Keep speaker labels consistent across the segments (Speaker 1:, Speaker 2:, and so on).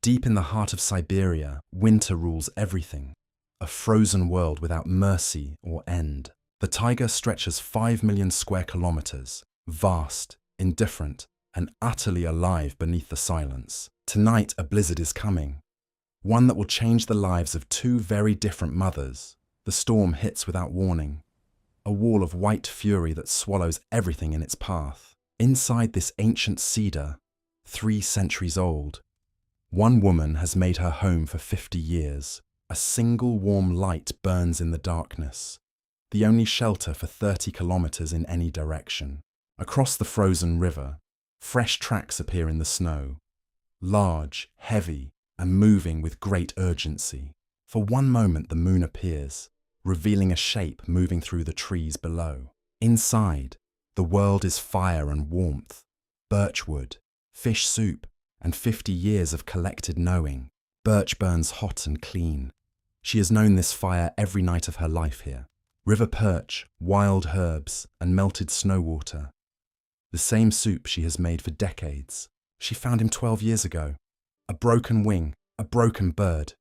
Speaker 1: Deep in the heart of Siberia, winter rules everything. A frozen world without mercy or end. The taiga stretches 5 million square kilometers, vast, indifferent, and utterly alive beneath the silence. Tonight, a blizzard is coming. One that will change the lives of two very different mothers. The storm hits without warning. A wall of white fury that swallows everything in its path. Inside this ancient cedar, 3 centuries old, one woman has made her home for 50 years. A single warm light burns in the darkness, the only shelter for 30 kilometers in any direction. Across the frozen river, fresh tracks appear in the snow, large, heavy, and moving with great urgency. For one moment the moon appears, revealing a shape moving through the trees below. Inside, the world is fire and warmth, birchwood, fish soup, and 50 years of collected knowing. Birch burns hot and clean. She has known this fire every night of her life here. River perch, wild herbs, and melted snow water. The same soup she has made for decades. She found him 12 years ago. A broken wing, a broken bird.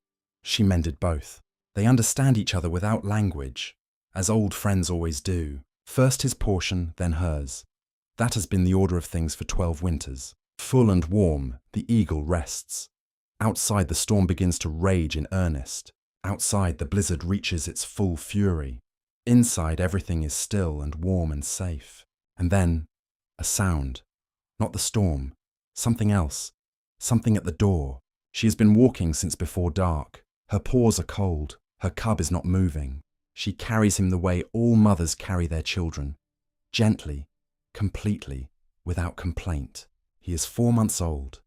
Speaker 1: She mended both. They understand each other without language, as old friends always do. First his portion, then hers. That has been the order of things for 12 winters. Full and warm, the eagle rests. Outside, the storm begins to rage in earnest. Outside, the blizzard reaches its full fury. Inside, everything is still and warm and safe. And then, a sound. Not the storm. Something else. Something at the door. She has been walking since before dark. Her paws are cold. Her cub is not moving. She carries him the way all mothers carry their children. Gently, completely, without complaint. He is 4 months old.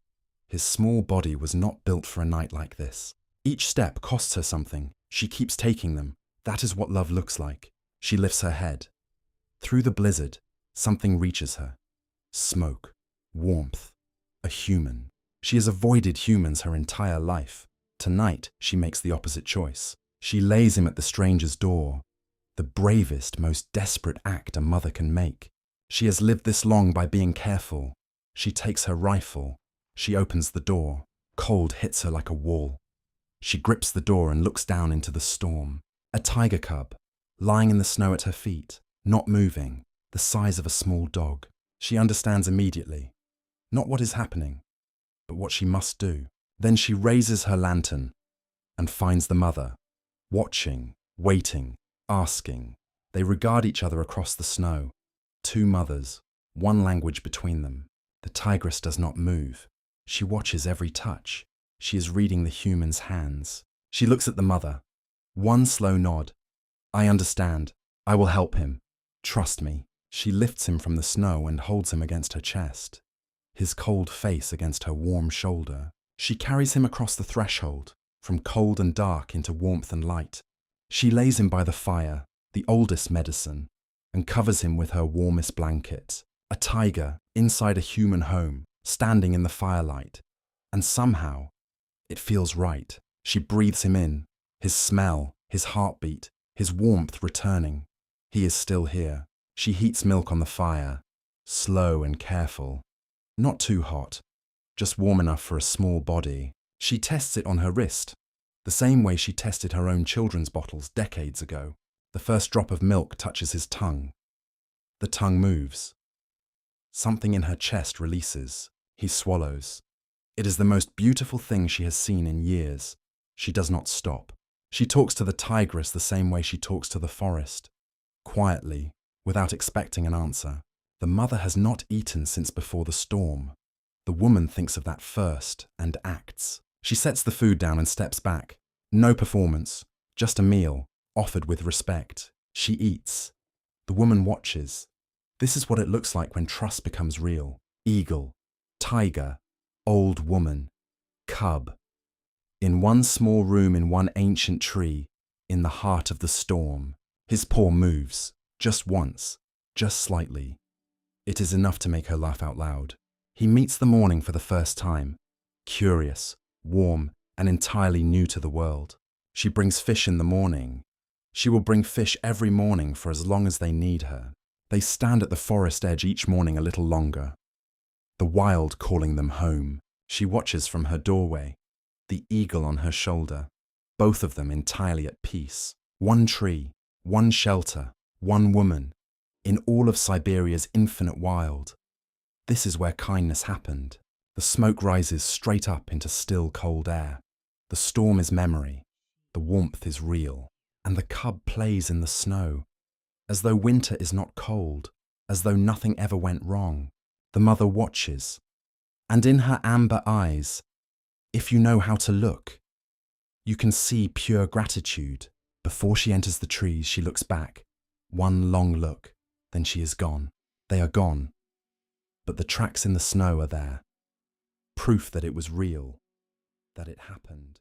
Speaker 1: His small body was not built for a night like this. Each step costs her something. She keeps taking them. That is what love looks like. She lifts her head. Through the blizzard, something reaches her. Smoke, warmth, a human. She has avoided humans her entire life. Tonight, she makes the opposite choice. She lays him at the stranger's door. The bravest, most desperate act a mother can make. She has lived this long by being careful. She takes her rifle. She opens the door. Cold hits her like a wall. She grips the door and looks down into the storm. A tiger cub, lying in the snow at her feet, not moving, the size of a small dog. She understands immediately, not what is happening, but what she must do. Then she raises her lantern and finds the mother, watching, waiting, asking. They regard each other across the snow. 2 mothers, 1 language between them. The tigress does not move. She watches every touch. She is reading the human's hands. She looks at the mother. 1 slow nod. I understand. I will help him. Trust me. She lifts him from the snow and holds him against her chest, his cold face against her warm shoulder. She carries him across the threshold, from cold and dark into warmth and light. She lays him by the fire, the oldest medicine, and covers him with her warmest blanket. A tiger inside a human home, standing in the firelight. And somehow, it feels right. She breathes him in, his smell, his heartbeat, his warmth returning. He is still here. She heats milk on the fire, slow and careful. Not too hot, just warm enough for a small body. She tests it on her wrist, the same way she tested her own children's bottles decades ago. The first drop of milk touches his tongue. The tongue moves. Something in her chest releases. He swallows. It is the most beautiful thing she has seen in years. She does not stop. She talks to the tigress the same way she talks to the forest. Quietly, without expecting an answer. The mother has not eaten since before the storm. The woman thinks of that first and acts. She sets the food down and steps back. No performance, just a meal, offered with respect. She eats. The woman watches. This is what it looks like when trust becomes real. Eagle, tiger, old woman, cub. In 1 small room in 1 ancient tree, in the heart of the storm. His paw moves, just once, just slightly. It is enough to make her laugh out loud. He meets the morning for the first time, curious, warm, and entirely new to the world. She brings fish in the morning. She will bring fish every morning for as long as they need her. They stand at the forest edge each morning a little longer, the wild calling them home. She watches from her doorway. the eagle on her shoulder, both of them entirely at peace. One tree, one shelter, one woman, in all of Siberia's infinite wild. This is where kindness happened. The smoke rises straight up into still, cold air. The storm is memory, the warmth is real, and the cub plays in the snow, as though winter is not cold, as though nothing ever went wrong. The mother watches, and in her amber eyes, if you know how to look, you can see pure gratitude. Before she enters the trees, she looks back. One long look, then she is gone. They are gone. But the tracks in the snow are there. Proof that it was real, that it happened.